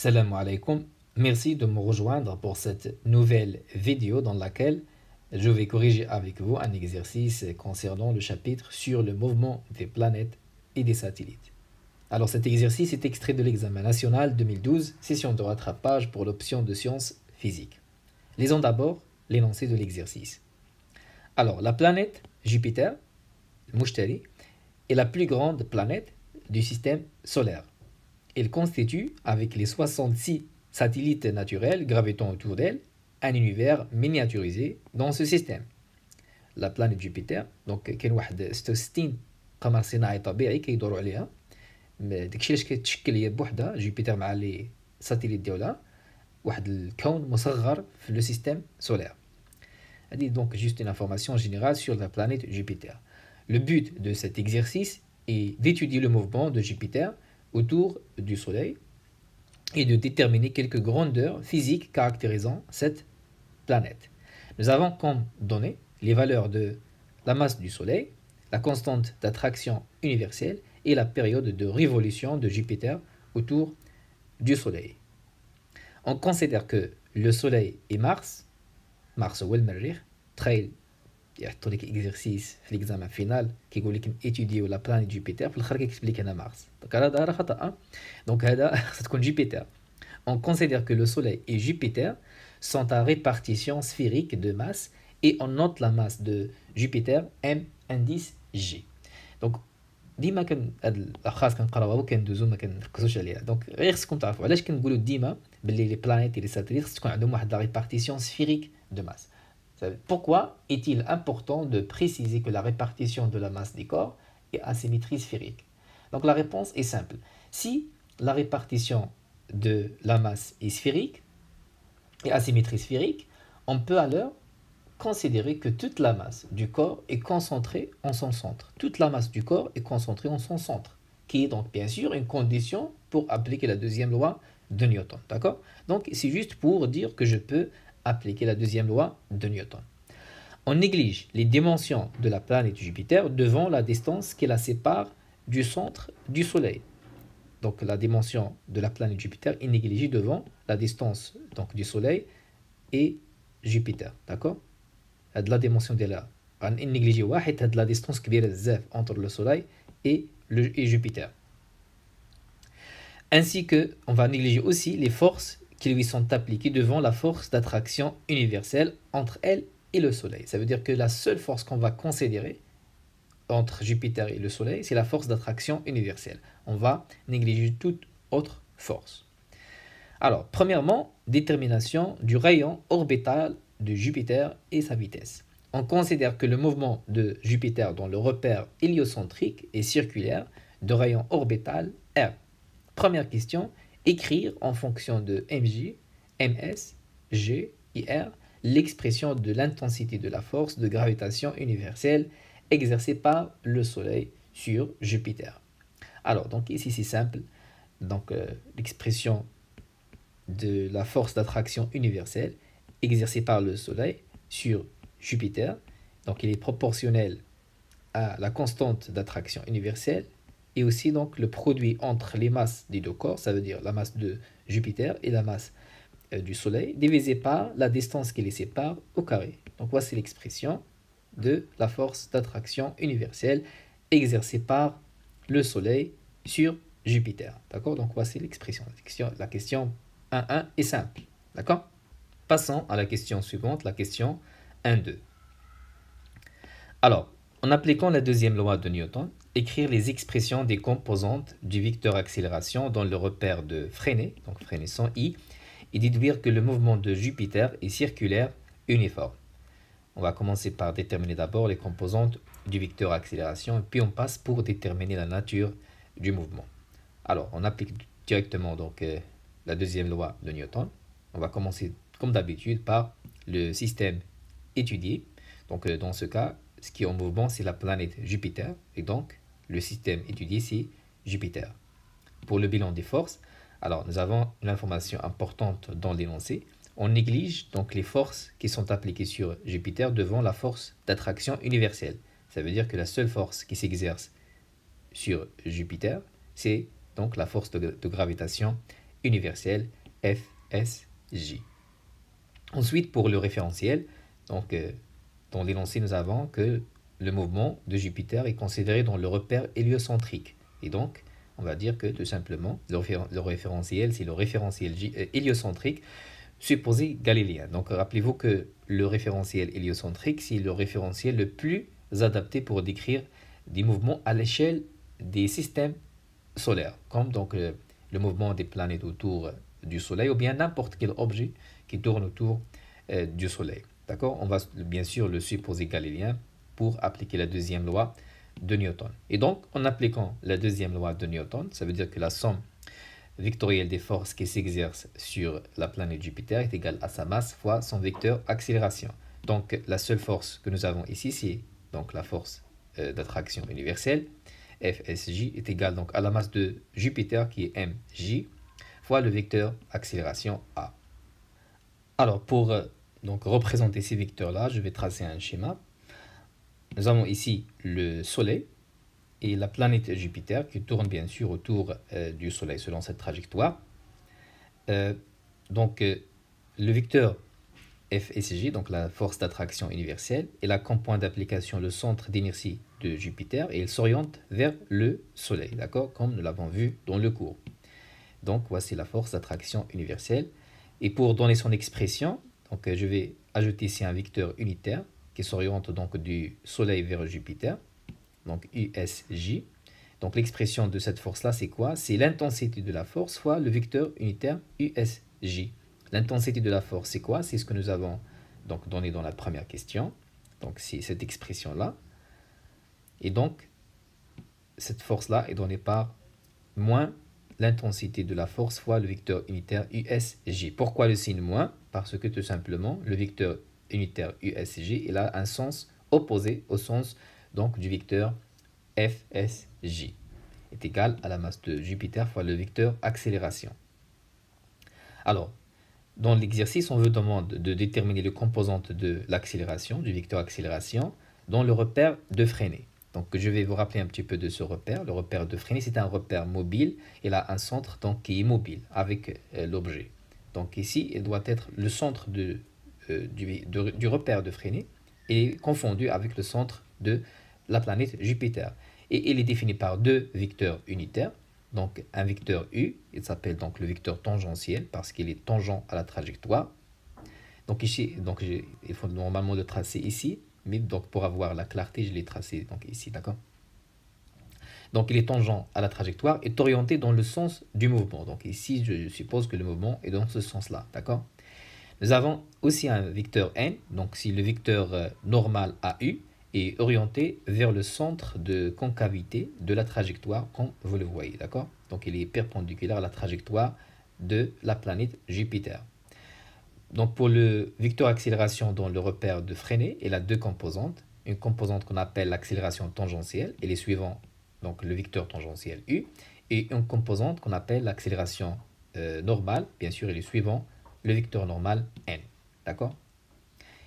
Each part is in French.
Salam alaikum, merci de me rejoindre pour cette nouvelle vidéo dans laquelle je vais corriger avec vous un exercice concernant le chapitre sur le mouvement des planètes et des satellites. Alors cet exercice est extrait de l'examen national 2012, session de rattrapage pour l'option de sciences physiques. Lisons d'abord l'énoncé de l'exercice. Alors la planète Jupiter, Mushtari, est la plus grande planète du système solaire. Elle constitue, avec les 66 satellites naturels gravitant autour d'elle, un univers miniaturisé dans ce système. La planète Jupiter, donc كاين واحد 66 قمر صناعي طبيعي كيدوروا عليها، داكشي علاش كتشكل هي بوحدها جوبيتر مع لي ساتيليت ديالها واحد الكون مصغر في لو سيستيم سولير. هذه donc juste une information générale sur la planète Jupiter. Le but de cet exercice est d'étudier le mouvement de Jupiter autour du Soleil et de déterminer quelques grandeurs physiques caractérisant cette planète. Nous avons comme données les valeurs de la masse du Soleil, la constante d'attraction universelle et la période de révolution de Jupiter autour du Soleil. On considère que le Soleil et Mars هو المريخ تخيل يحطوا لك اكزرسيس في ليكزامان فينال كيقول لك ايتوديو لا بلانيت جوبيتر في الاخر كيكتب لك هنا مارس دونك هذا راه خطا دونك هذا خصها تكون جوبيتر. On considère que le Soleil et Jupiter sont à répartition sphérique de masse et on note la masse de Jupiter M indice G. Donc ديما هاد الاشخاص كنقراوها وكندوزو ما كنركزوش عليها. دونك غير خصكم تعرفوا علاش كنقولوا ديما باللي لي بلانيت et les satellites خص تكون عندهم واحد لا répartition sphérique de masse. Pourquoi est-il important de préciser que la répartition de la masse des corps est à symétrie sphérique? Donc la réponse est simple. Si la répartition de la masse est sphérique et à symétrie sphérique, on peut alors considérer que toute la masse du corps est concentrée en son centre. Toute la masse du corps est concentrée en son centre, qui est donc bien sûr une condition pour appliquer la deuxième loi de Newton. D'accord? Donc c'est juste pour dire que je peux appliquer la deuxième loi de Newton. On néglige les dimensions de la planète Jupiter devant la distance qui la sépare du centre du Soleil. Donc la dimension de la planète Jupiter est négligée devant la distance donc, du Soleil et Jupiter. D'accord? La dimension de la négligée la distance entre le Soleil et Jupiter. Ainsi que on va négliger aussi les forces qui lui sont appliquées devant la force d'attraction universelle entre elle et le Soleil. Ça veut dire que la seule force qu'on va considérer entre Jupiter et le Soleil, c'est la force d'attraction universelle. On va négliger toute autre force. Alors, premièrement, détermination du rayon orbital de Jupiter et sa vitesse. On considère que le mouvement de Jupiter dans le repère héliocentrique est circulaire de rayon orbital R. Première question, écrire en fonction de mj, ms, g et r l'expression de l'intensité de la force de gravitation universelle exercée par le Soleil sur Jupiter. Alors, donc ici c'est simple. Donc l'expression de la force d'attraction universelle exercée par le Soleil sur Jupiter, donc il est proportionnel à la constante d'attraction universelle et aussi donc le produit entre les masses des deux corps, ça veut dire la masse de Jupiter et la masse du Soleil, divisé par la distance qui les sépare au carré. Donc voici l'expression de la force d'attraction universelle exercée par le Soleil sur Jupiter. D'accord? Donc voici l'expression. La question 1.1 est simple. D'accord? Passons à la question suivante, la question 1.2. Alors, en appliquant la deuxième loi de Newton, écrire les expressions des composantes du vecteur accélération dans le repère de Freinet, donc Freinet sans i, et déduire que le mouvement de Jupiter est circulaire uniforme. On va commencer par déterminer d'abord les composantes du vecteur accélération, et puis on passe pour déterminer la nature du mouvement. Alors, on applique directement donc la deuxième loi de Newton. On va commencer comme d'habitude par le système étudié. Donc dans ce cas, ce qui est en mouvement, c'est la planète Jupiter, et donc le système étudié, c'est Jupiter. Pour le bilan des forces, alors nous avons une information importante dans l'énoncé. On néglige donc les forces qui sont appliquées sur Jupiter devant la force d'attraction universelle. Ça veut dire que la seule force qui s'exerce sur Jupiter, c'est donc la force de gravitation universelle FSJ. Ensuite, pour le référentiel, donc, dans l'énoncé, nous avons que le mouvement de Jupiter est considéré dans le repère héliocentrique. Et donc, on va dire que tout simplement, le référentiel, c'est le référentiel héliocentrique supposé galiléen. Donc, rappelez-vous que le référentiel héliocentrique, c'est le référentiel le plus adapté pour décrire des mouvements à l'échelle des systèmes solaires, comme donc le mouvement des planètes autour du Soleil, ou bien n'importe quel objet qui tourne autour du Soleil. D'accord? On va bien sûr le supposer galiléen pour appliquer la deuxième loi de Newton. Et donc, en appliquant la deuxième loi de Newton, ça veut dire que la somme vectorielle des forces qui s'exercent sur la planète Jupiter est égale à sa masse fois son vecteur accélération. Donc, la seule force que nous avons ici, c'est donc la force d'attraction universelle, FSJ, est égale donc à la masse de Jupiter qui est mj fois le vecteur accélération a. Alors, pour donc représenter ces vecteurs-là, je vais tracer un schéma. Nous avons ici le Soleil et la planète Jupiter qui tourne bien sûr autour du Soleil selon cette trajectoire. Donc, le vecteur FSJ, donc la force d'attraction universelle, est là comme point d'application le centre d'inertie de Jupiter et il s'oriente vers le Soleil, d'accord, comme nous l'avons vu dans le cours. Donc, voici la force d'attraction universelle. Et pour donner son expression, donc, je vais ajouter ici un vecteur unitaire qui s'oriente donc du Soleil vers Jupiter, donc USJ. Donc l'expression de cette force-là, c'est quoi? C'est l'intensité de la force fois le vecteur unitaire USJ. L'intensité de la force, c'est quoi? C'est ce que nous avons donc donné dans la première question. Donc c'est cette expression-là. Et donc, cette force-là est donnée par moins l'intensité de la force fois le vecteur unitaire USJ. Pourquoi le signe moins? Parce que tout simplement, le vecteur unitaire USJ, il a un sens opposé au sens donc du vecteur FSJ, est égal à la masse de Jupiter fois le vecteur accélération. Alors, dans l'exercice, on vous demande de déterminer les composantes de l'accélération, du vecteur accélération, dans le repère de Fresnel. Donc, je vais vous rappeler un petit peu de ce repère. Le repère de Fresnel, c'est un repère mobile. Il a un centre donc, qui est mobile avec l'objet. Donc ici, il doit être le centre du repère de Fresnel est confondu avec le centre de la planète Jupiter. Et il est défini par deux vecteurs unitaires. Donc un vecteur U, il s'appelle donc le vecteur tangentiel parce qu'il est tangent à la trajectoire. Donc ici, donc il faut normalement le tracer ici, mais donc pour avoir la clarté, je l'ai tracé donc ici, d'accord? Donc il est tangent à la trajectoire, est orienté dans le sens du mouvement. Donc ici, je suppose que le mouvement est dans ce sens-là, d'accord? Nous avons aussi un vecteur n, donc si le vecteur normal AU est orienté vers le centre de concavité de la trajectoire, comme vous le voyez, d'accord? Donc il est perpendiculaire à la trajectoire de la planète Jupiter. Donc pour le vecteur accélération dans le repère de Fresnel, il a deux composantes. Une composante qu'on appelle l'accélération tangentielle et les suivants, donc le vecteur tangentiel U, et une composante qu'on appelle l'accélération normale, bien sûr, et les suivants, le vecteur normal n. D'accord?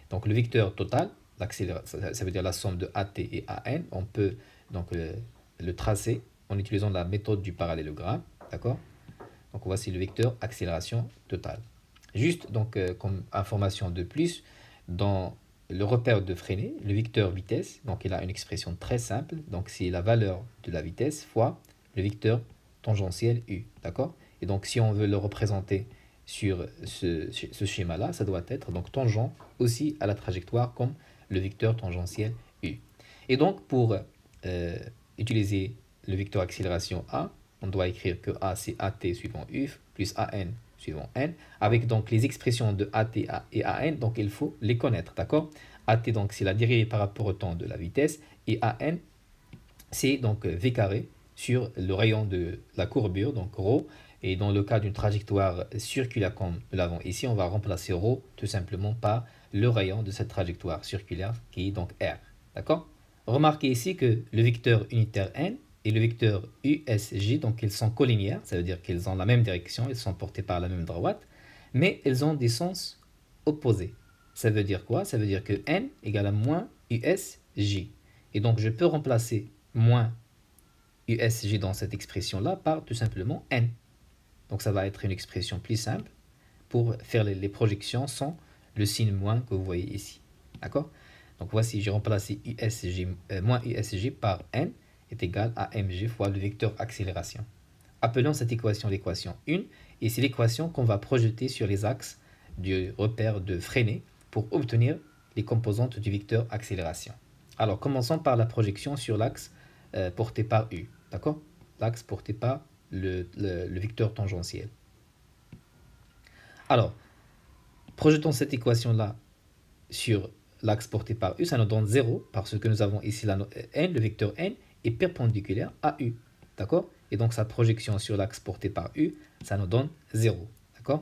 Donc le vecteur total, ça veut dire la somme de AT et AN, on peut donc le tracer en utilisant la méthode du parallélogramme. D'accord? Donc voici le vecteur accélération totale. Juste donc comme information de plus, dans le repère de Fresnel, le vecteur vitesse, donc il a une expression très simple, donc c'est la valeur de la vitesse fois le vecteur tangentiel U. D'accord? Et donc si on veut le représenter sur ce schéma-là, ça doit être donc tangent aussi à la trajectoire comme le vecteur tangentiel U. Et donc pour utiliser le vecteur accélération A, on doit écrire que A c'est AT suivant U plus AN suivant N, avec donc les expressions de AT et AN, donc il faut les connaître, d'accord? AT donc c'est la dérivée par rapport au temps de la vitesse, et AN c'est donc V carré sur le rayon de la courbure, donc ρ, et dans le cas d'une trajectoire circulaire comme nous l'avons ici, on va remplacer ρ tout simplement par le rayon de cette trajectoire circulaire qui est donc R, d'accord? Remarquez ici que le vecteur unitaire N et le vecteur USJ, donc ils sont collinéaires, ça veut dire qu'ils ont la même direction, ils sont portés par la même droite, mais ils ont des sens opposés. Ça veut dire quoi? Ça veut dire que N égale à moins USJ. Et donc je peux remplacer moins USJ dans cette expression-là par tout simplement N. Donc ça va être une expression plus simple pour faire les projections sans le signe moins que vous voyez ici. D'accord? Donc voici, j'ai remplacé USG, moins USG par N est égal à mg fois le vecteur accélération. Appelons cette équation l'équation 1, et c'est l'équation qu'on va projeter sur les axes du repère de Freinet pour obtenir les composantes du vecteur accélération. Alors commençons par la projection sur l'axe porté par U. D'accord? L'axe porté par le vecteur tangentiel. Alors, projetons cette équation-là sur l'axe porté par U, ça nous donne 0, parce que nous avons ici n, le vecteur n, est perpendiculaire à U. D'accord? Et donc sa projection sur l'axe porté par U, ça nous donne 0. D'accord?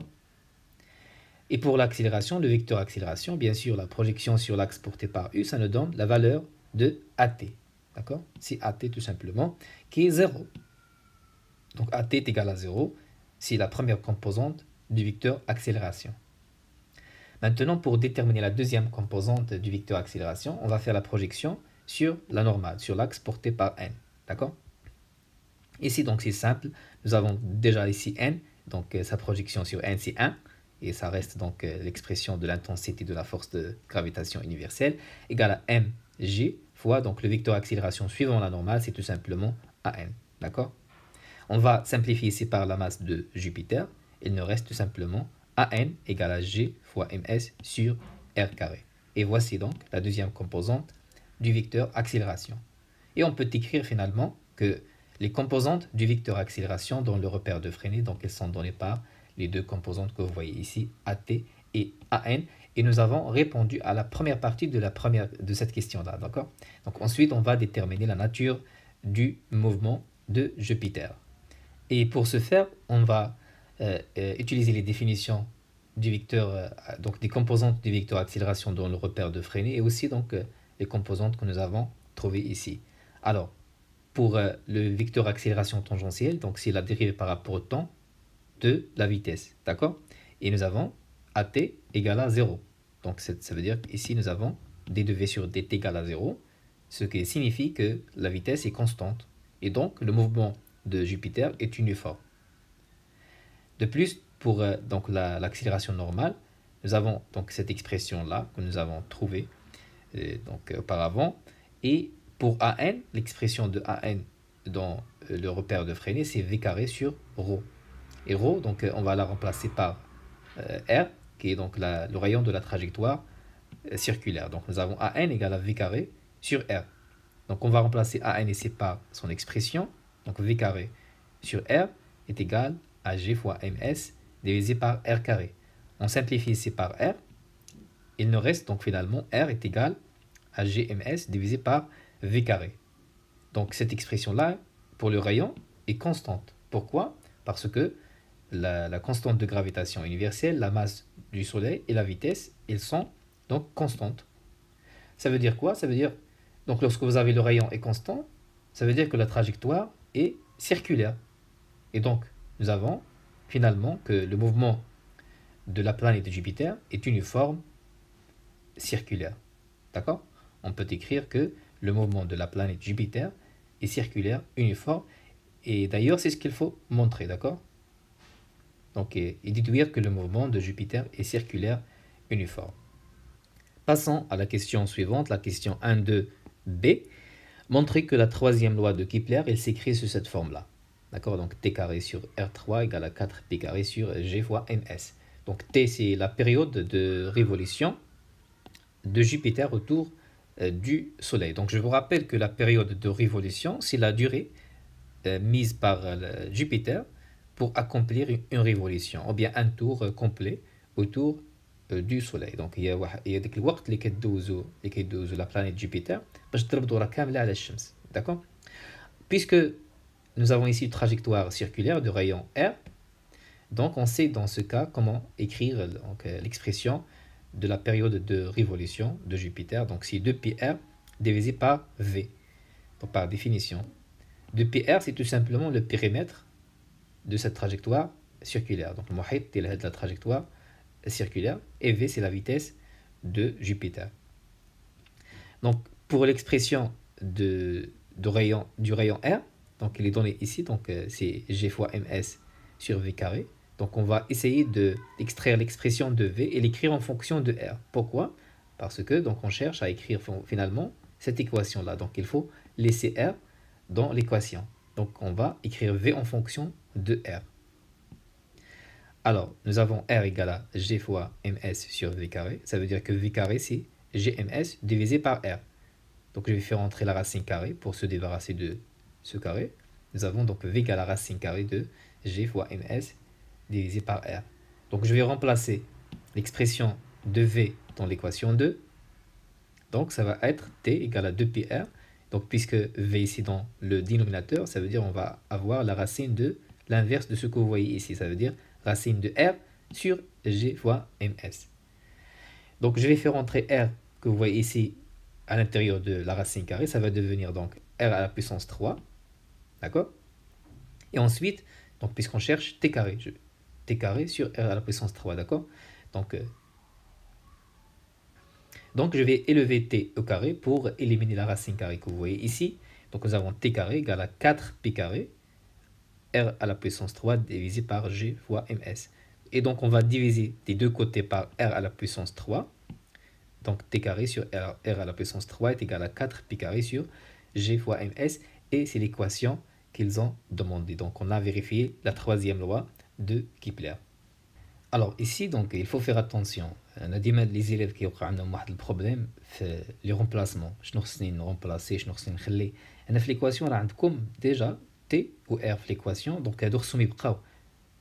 Et pour l'accélération, le vecteur accélération, bien sûr, la projection sur l'axe porté par U, ça nous donne la valeur de AT. D'accord? C'est AT tout simplement, qui est 0. Donc AT est égal à 0, c'est la première composante du vecteur accélération. Maintenant, pour déterminer la deuxième composante du vecteur accélération, on va faire la projection sur la normale, sur l'axe porté par n. D'accord? Ici, donc, c'est simple. Nous avons déjà ici n, donc sa projection sur n, c'est 1. Et ça reste donc l'expression de l'intensité de la force de gravitation universelle, égale à mg fois donc le vecteur accélération suivant la normale, c'est tout simplement an. D'accord? On va simplifier ici par la masse de Jupiter. Il nous reste tout simplement an égale à g fois ms sur r carré. Et voici donc la deuxième composante du vecteur accélération. Et on peut écrire finalement que les composantes du vecteur accélération dans le repère de Freinet, donc elles sont données par les deux composantes que vous voyez ici, AT et AN, et nous avons répondu à la première partie de cette question-là, d'accord? Donc ensuite, on va déterminer la nature du mouvement de Jupiter. Et pour ce faire, on va utiliser les définitions du vecteur, donc des composantes du vecteur accélération dans le repère de Freinet, et aussi donc les composantes que nous avons trouvées ici. Alors, pour le vecteur accélération tangentielle, donc c'est la dérivée par rapport au temps de la vitesse, d'accord? Et nous avons AT égale à 0. Donc ça veut dire qu'ici nous avons dV sur dt égale à 0, ce qui signifie que la vitesse est constante. Et donc le mouvement de Jupiter est uniforme. De plus, pour donc l'accélération normale, nous avons donc cette expression-là que nous avons trouvée donc, auparavant. Et pour AN, l'expression de AN dans le repère de Freinet, c'est V carré sur ρ. Et ρ, donc on va la remplacer par R, qui est donc le rayon de la trajectoire circulaire. Donc nous avons AN égale à V carré sur R. Donc on va remplacer AN ici par son expression. Donc V carré sur R est égal à G fois MS divisé par R carré. On simplifie ici par R. Il nous reste donc finalement R est égal à GMS divisé par V carré. Donc cette expression-là, pour le rayon, est constante. Pourquoi? Parce que la constante de gravitation universelle, la masse du Soleil et la vitesse, elles sont donc constantes. Ça veut dire quoi? Ça veut dire, donc lorsque vous avez le rayon est constant, ça veut dire que la trajectoire est circulaire. Et donc, nous avons finalement que le mouvement de la planète de Jupiter est uniforme circulaire. D'accord? On peut écrire que le mouvement de la planète Jupiter est circulaire, uniforme, et d'ailleurs c'est ce qu'il faut montrer, d'accord? Donc, et déduire que le mouvement de Jupiter est circulaire, uniforme. Passons à la question suivante, la question 1.2b. Montrer que la troisième loi de Kepler, elle s'écrit sous cette forme-là. D'accord? Donc T carré sur R3 égale à 4T carré sur G fois MS. Donc T, c'est la période de révolution de Jupiter autour du Soleil. Donc je vous rappelle que la période de révolution, c'est la durée mise par Jupiter pour accomplir une révolution, ou bien un tour complet autour du Soleil. Donc il y a ديك الوقت اللي كيدوزو la planète Jupiter باش تضرب دورة كاملة على الشمس. D'accord? Puisque nous avons ici une trajectoire circulaire de rayon R, donc on sait dans ce cas comment écrire l'expression de la période de révolution de Jupiter. Donc c'est 2πr divisé par V, donc par définition. 2πr, c'est tout simplement le périmètre de cette trajectoire circulaire. Donc le mohit est la trajectoire circulaire et V, c'est la vitesse de Jupiter. Donc pour l'expression du rayon R, donc il est donné ici, donc c'est G fois ms sur v carré. Donc on va essayer d'extraire l'expression de v et l'écrire en fonction de r. Pourquoi? Parce que donc on cherche à écrire finalement cette équation-là. Donc il faut laisser r dans l'équation. Donc on va écrire v en fonction de r. Alors, nous avons r égale à g fois ms sur v carré. Ça veut dire que v carré, c'est gms divisé par r. Donc, je vais faire entrer la racine carrée pour se débarrasser de ce carré. Nous avons donc v égale à la racine carrée de g fois ms divisé par r. Donc, je vais remplacer l'expression de v dans l'équation 2. Donc, ça va être t égale à 2πr. Donc, puisque v ici dans le dénominateur, ça veut dire qu'on va avoir la racine de l'inverse de ce que vous voyez ici. Ça veut dire racine de r sur g fois ms. Donc, je vais faire entrer r que vous voyez ici à l'intérieur de la racine carrée. Ça va devenir donc r à la puissance 3. D'accord? Et ensuite, donc, puisqu'on cherche t carré, t carré sur r à la puissance 3. D'accord? Donc, je vais élever t au carré pour éliminer la racine carrée que vous voyez ici. Donc, nous avons t carré égale à 4p carré, r à la puissance 3 divisé par g fois ms. Et donc, on va diviser des deux côtés par r à la puissance 3. Donc, t carré sur r à la puissance 3 est égal à 4p carré sur g fois ms. Et c'est l'équation qu'ils ont demandé. Donc, on a vérifié la troisième loi de Kepler. Alors ici, donc, il faut faire attention. On a dit les élèves qui ont un problème في les remplacements. شنو خصني نرمبلاسي شنو خصني نخلي. انا في ليكواسيون راه عندكم ديجا تي و ار في ليكواسيون، دونك هادو خصهم يبقاو.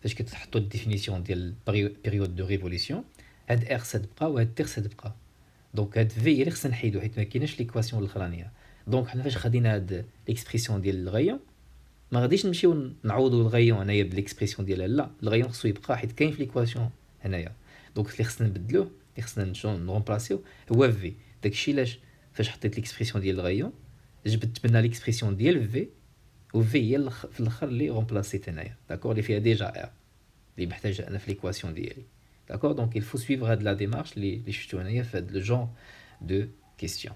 فاش كتحطوا الديفينيسيون ديال بيريود دو ريفوليسيون، هاد ار خصها تبقى وهاد تي خصها تبقى. دونك هاد في هي اللي خصنا نحيدو حيت ما كايناش ليكواسيون الاخرانيه. دونك حنا فاش خدينا هاد ليكسبريسيون ديال الغيون ما غاديش نمشيو نعوضوا الغيون هنايا بالاكسبريسيون ديالها، لا الغيون خصو يبقى حيت كاين في ليكواسيون هنايا. دونك اللي خصنا نبدلوه، اللي خصنا نرومبلاسيو هو في. داكشي علاش فاش حطيت ليكسبريسيون ديال الغيون جبت منها ليكسبريسيون ديال في، و في هي في الاخر اللي رومبلاسيت هنايا. داكور؟ اللي فيها ديجا ار اللي محتاج انا في ليكواسيون ديالي. D'accord? Donc il faut suivre la démarche les شفتو هنايا في le genre de question.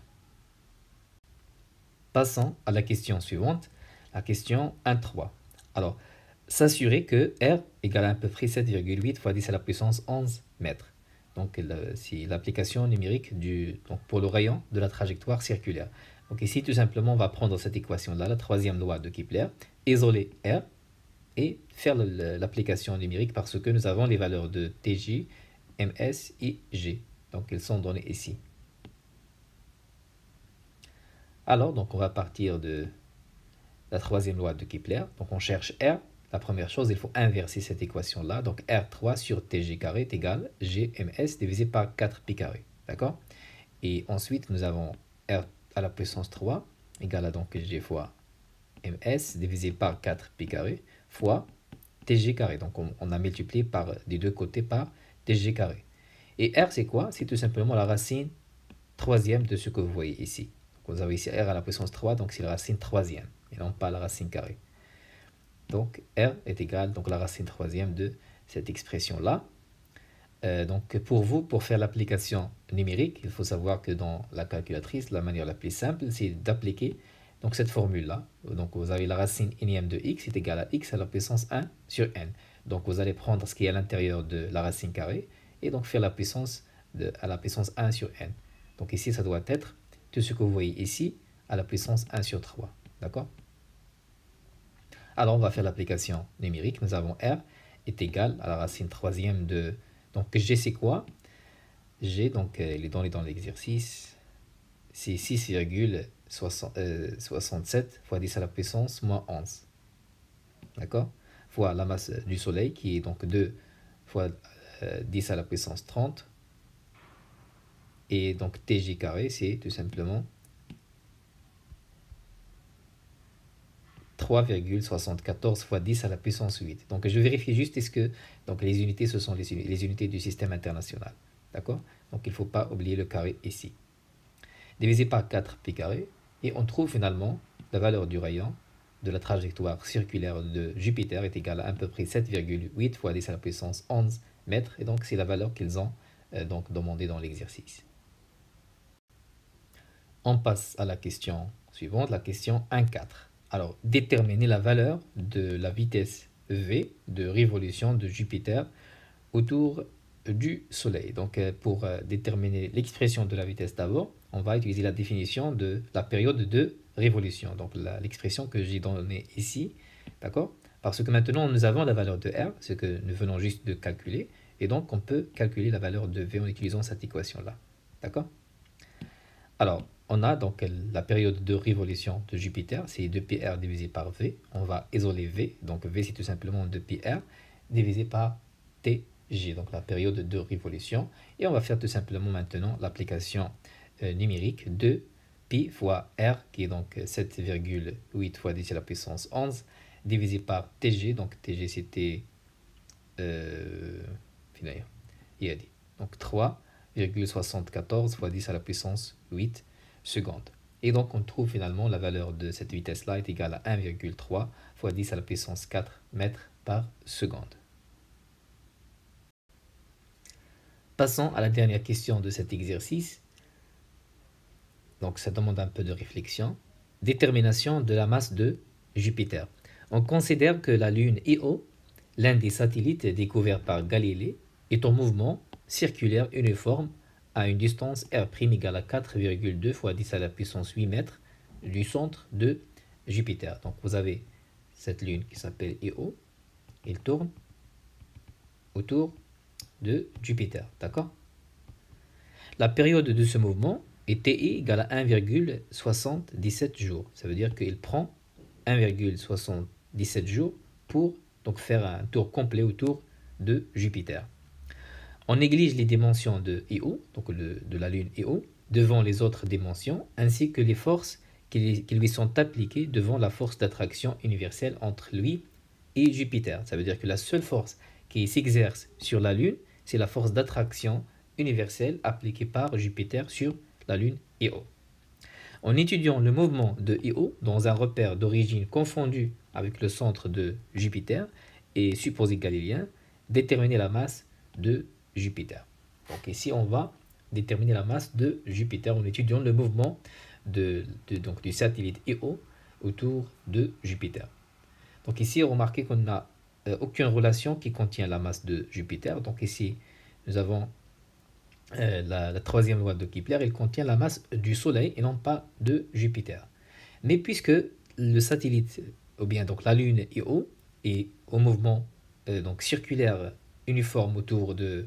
Passons à la question suivante, la question 1.3. Alors, s'assurer que R égale à peu près 7,8 fois 10 à la puissance 11 mètres. Donc, c'est l'application numérique donc pour le rayon de la trajectoire circulaire. Donc ici, tout simplement, on va prendre cette équation-là, la troisième loi de Kepler, isoler R et faire l'application numérique parce que nous avons les valeurs de TJ, MS et G. Donc, ils sont donnés ici. Alors, donc, on va partir de la troisième loi de Kepler. Donc, on cherche R. La première chose, il faut inverser cette équation-là. Donc, R3 sur TG carré est égal à GMS divisé par 4pi carré. D'accord? Et ensuite, nous avons R à la puissance 3 égale à donc G fois MS divisé par 4pi carré fois TG carré. Donc, on a multiplié des deux côtés par TG carré. Et R, c'est quoi? C'est tout simplement la racine troisième de ce que vous voyez ici. Donc, vous avez ici R à la puissance 3, donc c'est la racine troisième, et non pas la racine carrée. Donc, R est égal à la racine troisième de cette expression-là. Donc, pour faire l'application numérique, il faut savoir que dans la calculatrice, la manière la plus simple, c'est d'appliquer donc cette formule-là. Donc, vous avez la racine énième de x est égale à x à la puissance 1 sur n. Donc, vous allez prendre ce qui est à l'intérieur de la racine carrée et donc faire la puissance à la puissance 1 sur n. Donc, ici, ça doit être tout ce que vous voyez ici à la puissance 1 sur 3. D'accord? Alors, on va faire l'application numérique. Nous avons R est égal à la racine troisième de... Donc, G, c'est quoi? G, donc, il est donné dans l'exercice. C'est 6,67 fois 10 à la puissance moins 11. D'accord? Fois la masse du Soleil, qui est donc 2 fois 10 à la puissance 30. Et donc, TJ carré, c'est tout simplement 3,74 fois 10 à la puissance 8. Donc, je vérifie juste est-ce que donc, les unités, ce sont les unités du système international. D'accord? Donc, il ne faut pas oublier le carré ici. Divisé par 4 pi carré, et on trouve finalement la valeur du rayon de la trajectoire circulaire de Jupiter est égale à peu près 7,8 fois 10 à la puissance 11 mètres. Et donc, c'est la valeur qu'ils ont donc demandé dans l'exercice. On passe à la question suivante, la question 1.4. Alors, déterminer la valeur de la vitesse v de révolution de Jupiter autour du Soleil. Donc pour déterminer l'expression de la vitesse d'abord, on va utiliser la définition de la période de révolution, donc l'expression que j'ai donnée ici, d'accord? Parce que maintenant nous avons la valeur de R, ce que nous venons juste de calculer, et donc on peut calculer la valeur de V en utilisant cette équation-là, d'accord? Alors, on a donc la période de révolution de Jupiter, c'est 2πr divisé par V. On va isoler V, donc V c'est tout simplement 2πr divisé par Tg, donc la période de révolution. Et on va faire tout simplement maintenant l'application numérique de pi fois R, qui est donc 7,8 fois 10 à la puissance 11, divisé par Tg, donc Tg c'était, donc 3,74 fois 10 à la puissance 8 secondes. Et donc on trouve finalement la valeur de cette vitesse-là est égale à 1,3 fois 10 à la puissance 4 mètres par seconde. Passons à la dernière question de cet exercice. Donc ça demande un peu de réflexion. Détermination de la masse de Jupiter. On considère que la Lune Io, l'un des satellites découverts par Galilée, est en mouvement circulaire uniforme à une distance R' égale à 4,2 fois 10 à la puissance 8 mètres du centre de Jupiter. Donc vous avez cette lune qui s'appelle Io, il tourne autour de Jupiter, d'accord? La période de ce mouvement est TI égale à 1,77 jours. Ça veut dire qu'il prend 1,77 jours pour donc faire un tour complet autour de Jupiter. On néglige les dimensions de Io, donc de la Lune Io, devant les autres dimensions, ainsi que les forces qui lui sont appliquées devant la force d'attraction universelle entre lui et Jupiter. Ça veut dire que la seule force qui s'exerce sur la Lune, c'est la force d'attraction universelle appliquée par Jupiter sur la Lune Io. En étudiant le mouvement de Io dans un repère d'origine confondue avec le centre de Jupiter et supposé galiléen, déterminer la masse de Jupiter. Donc ici, on va déterminer la masse de Jupiter en étudiant le mouvement du satellite Io autour de Jupiter. Donc ici, remarquez qu'on n'a aucune relation qui contient la masse de Jupiter. Donc ici, nous avons la troisième loi de Kepler, elle contient la masse du Soleil et non pas de Jupiter. Mais puisque le satellite, ou bien donc la Lune Io, est au mouvement donc circulaire uniforme autour de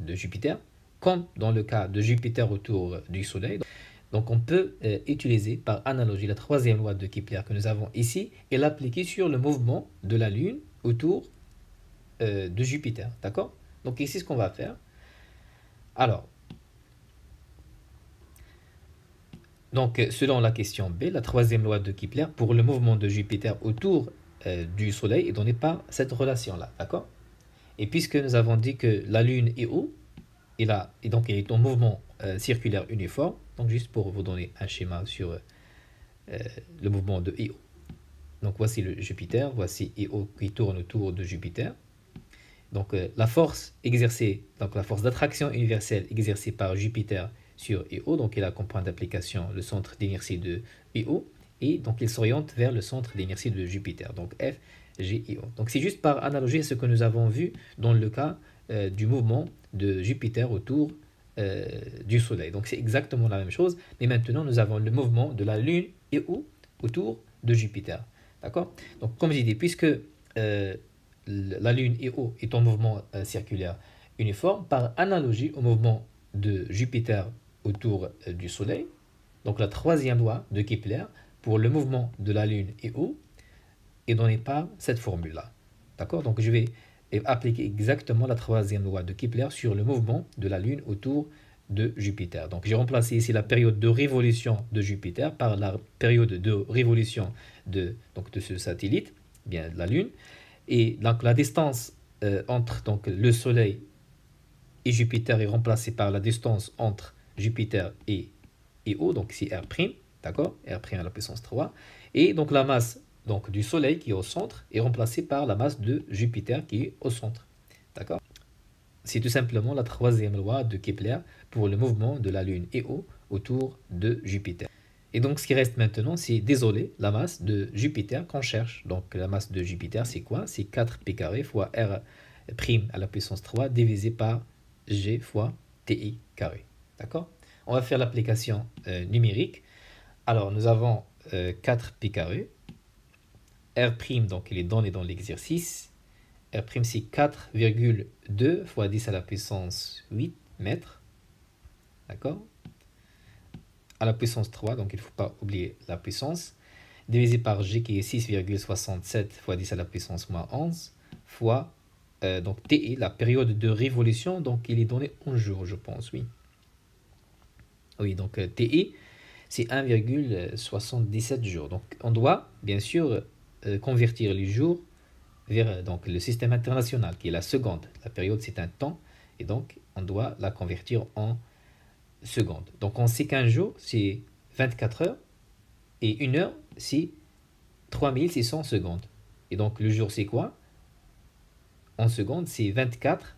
Jupiter, comme dans le cas de Jupiter autour du Soleil. Donc on peut utiliser par analogie la troisième loi de Kepler que nous avons ici et l'appliquer sur le mouvement de la Lune autour de Jupiter. D'accord? Donc ici, ce qu'on va faire. Alors, donc selon la question B, la troisième loi de Kepler, pour le mouvement de Jupiter autour du Soleil est donnée par cette relation-là. D'accord? Et puisque nous avons dit que la Lune est haut, et donc elle est en mouvement circulaire uniforme, donc juste pour vous donner un schéma sur le mouvement de Io. Donc voici le Jupiter, voici Io qui tourne autour de Jupiter. Donc la force exercée, donc la force d'attraction universelle exercée par Jupiter sur Io, donc il a comme point d'application le centre d'inertie de Io, et donc il s'oriente vers le centre d'inertie de Jupiter, donc F, G, Io. Donc c'est juste par analogie à ce que nous avons vu dans le cas du mouvement de Jupiter autour du Soleil. Donc c'est exactement la même chose, mais maintenant nous avons le mouvement de la Lune Io autour de Jupiter. D'accord? Donc comme j'ai dit, puisque la Lune Io est en mouvement circulaire uniforme, par analogie au mouvement de Jupiter autour du Soleil, donc la troisième loi de Kepler pour le mouvement de la Lune Io est donnée par cette formule-là. D'accord? Donc je vais appliquer exactement la troisième loi de Kepler sur le mouvement de la Lune autour de Jupiter. Donc j'ai remplacé ici la période de révolution de Jupiter par la période de révolution de ce satellite, bien de la Lune. Et donc la distance entre donc, le Soleil et Jupiter est remplacée par la distance entre Jupiter et Io, donc ici R', d'accord, R' à la puissance 3. Et donc la masse donc, du Soleil qui est au centre est remplacée par la masse de Jupiter qui est au centre. D'accord? C'est tout simplement la troisième loi de Kepler pour le mouvement de la Lune Io autour de Jupiter. Et donc, ce qui reste maintenant, c'est, désolé, la masse de Jupiter qu'on cherche. Donc, la masse de Jupiter, c'est quoi? C'est 4p carré fois r prime à la puissance 3 divisé par g fois ti carré. D'accord? On va faire l'application numérique. Alors, nous avons 4p carré. R prime, donc, il est donné dans l'exercice. R prime, c'est 4,2 fois 10 à la puissance 8 mètres. D'accord? À la puissance 3, donc il ne faut pas oublier la puissance, divisé par g qui est 6,67 fois 10 à la puissance moins 11, fois, donc TI, la période de révolution, donc il est donné en jours, je pense, oui. Oui, donc TI, c'est 1,77 jours. Donc on doit, bien sûr, convertir les jours vers donc, le système international, qui est la seconde. La période, c'est un temps, et donc on doit la convertir en secondes. Donc on sait qu'un jour, c'est 24 heures, et une heure, c'est 3600 secondes. Et donc le jour, c'est quoi? En secondes, c'est 24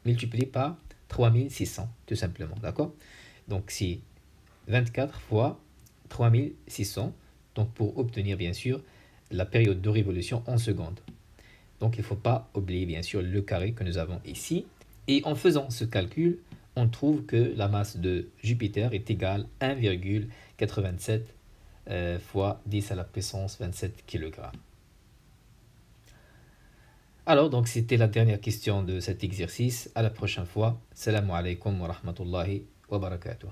multiplié par 3600, tout simplement. D'accord? Donc c'est 24 fois 3600, donc pour obtenir, bien sûr, la période de révolution en secondes. Donc il ne faut pas oublier, bien sûr, le carré que nous avons ici. Et en faisant ce calcul, on trouve que la masse de Jupiter est égale à 1,87 fois 10 à la puissance 27 kg. Alors, donc, c'était la dernière question de cet exercice. À la prochaine fois. Salam alaikum wa rahmatullahi wa barakatuh.